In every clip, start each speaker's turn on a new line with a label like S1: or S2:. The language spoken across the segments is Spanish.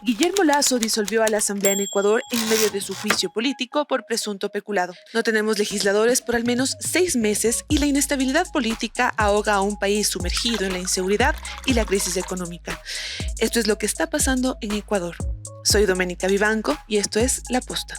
S1: Guillermo Lasso disolvió a la Asamblea en Ecuador en medio de su juicio político por presunto peculado. No tenemos legisladores por al menos 6 meses y la inestabilidad política ahoga a un país sumergido en la inseguridad y la crisis económica. Esto es lo que está pasando en Ecuador. Soy Doménica Vivanco y esto es La Posta.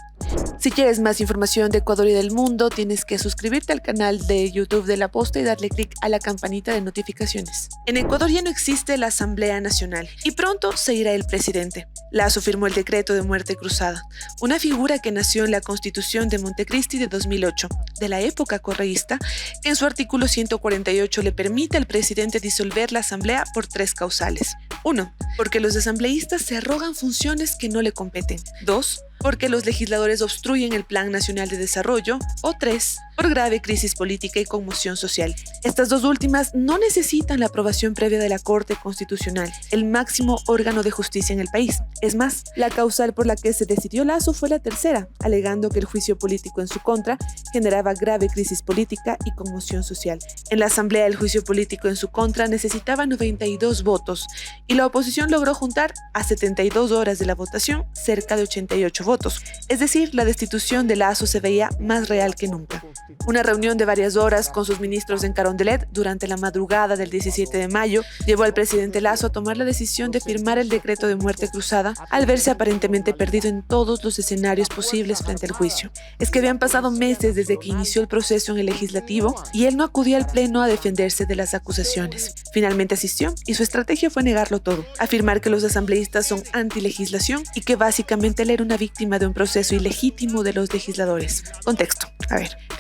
S1: Si quieres más información de Ecuador y del mundo, tienes que suscribirte al canal de YouTube de La Posta y darle clic a la campanita de notificaciones. En Ecuador ya no existe la Asamblea Nacional y pronto se irá el presidente. Lasso firmó el decreto de muerte cruzada, una figura que nació en la Constitución de Montecristi de 2008, de la época correísta, que en su artículo 148 le permite al presidente disolver la Asamblea por 3 causales. 1. Porque los asambleístas se arrogan funciones que no le competen. 2. Porque los legisladores obstruyen el Plan Nacional de Desarrollo, o 3, por grave crisis política y conmoción social. Estas dos últimas no necesitan la aprobación previa de la Corte Constitucional, el máximo órgano de justicia en el país. Es más, la causal por la que se decidió Lasso fue la tercera, alegando que el juicio político en su contra generaba grave crisis política y conmoción social. En la Asamblea, el juicio político en su contra necesitaba 92 votos y la oposición logró juntar a 72 horas de la votación cerca de 88 votos. Es decir, la destitución de Lasso se veía más real que nunca. Una reunión de varias horas con sus ministros en Carondelet durante la madrugada del 17 de mayo llevó al presidente Lasso a tomar la decisión de firmar el decreto de muerte cruzada al verse aparentemente perdido en todos los escenarios posibles frente al juicio. Es que habían pasado meses desde que inició el proceso en el legislativo y él no acudía al pleno a defenderse de las acusaciones. Finalmente asistió y su estrategia fue negarlo todo, afirmar que los asambleístas son antilegislación y que básicamente él era una víctima de un proceso ilegítimo de los legisladores. Contexto.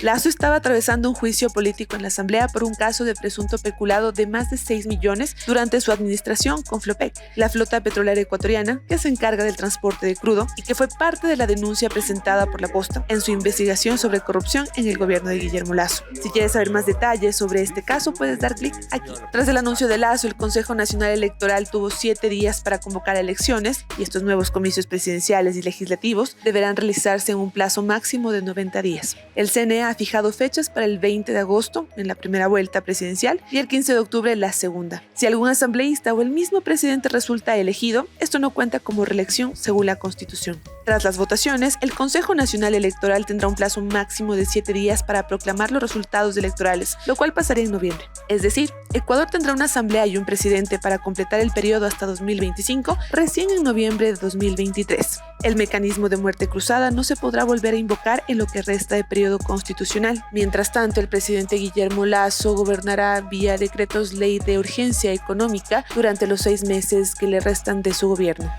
S1: Lasso estaba atravesando un juicio político en la Asamblea por un caso de presunto peculado de más de 6 millones durante su administración con Flopec, la flota petrolera ecuatoriana que se encarga del transporte de crudo y que fue parte de la denuncia presentada por La Posta en su investigación sobre corrupción en el gobierno de Guillermo Lasso. Si quieres saber más detalles sobre este caso, puedes dar clic aquí. Tras el anuncio de Lasso, el Consejo Nacional Electoral tuvo 7 días para convocar elecciones y estos nuevos comicios presidenciales y legislativos deberán realizarse en un plazo máximo de 90 días. El CNE ha fijado fechas para el 20 de agosto en la primera vuelta presidencial y el 15 de octubre la segunda. Si algún asambleísta o el mismo presidente resulta elegido, esto no cuenta como reelección según la Constitución. Tras las votaciones, el Consejo Nacional Electoral tendrá un plazo máximo de 7 días para proclamar los resultados electorales, lo cual pasaría en noviembre. Es decir, Ecuador tendrá una asamblea y un presidente para completar el periodo hasta 2025, recién en noviembre de 2023. El mecanismo de muerte cruzada no se podrá volver a invocar en lo que resta de periodo constitucional. Mientras tanto, el presidente Guillermo Lasso gobernará vía decretos ley de urgencia económica durante los 6 meses que le restan de su gobierno.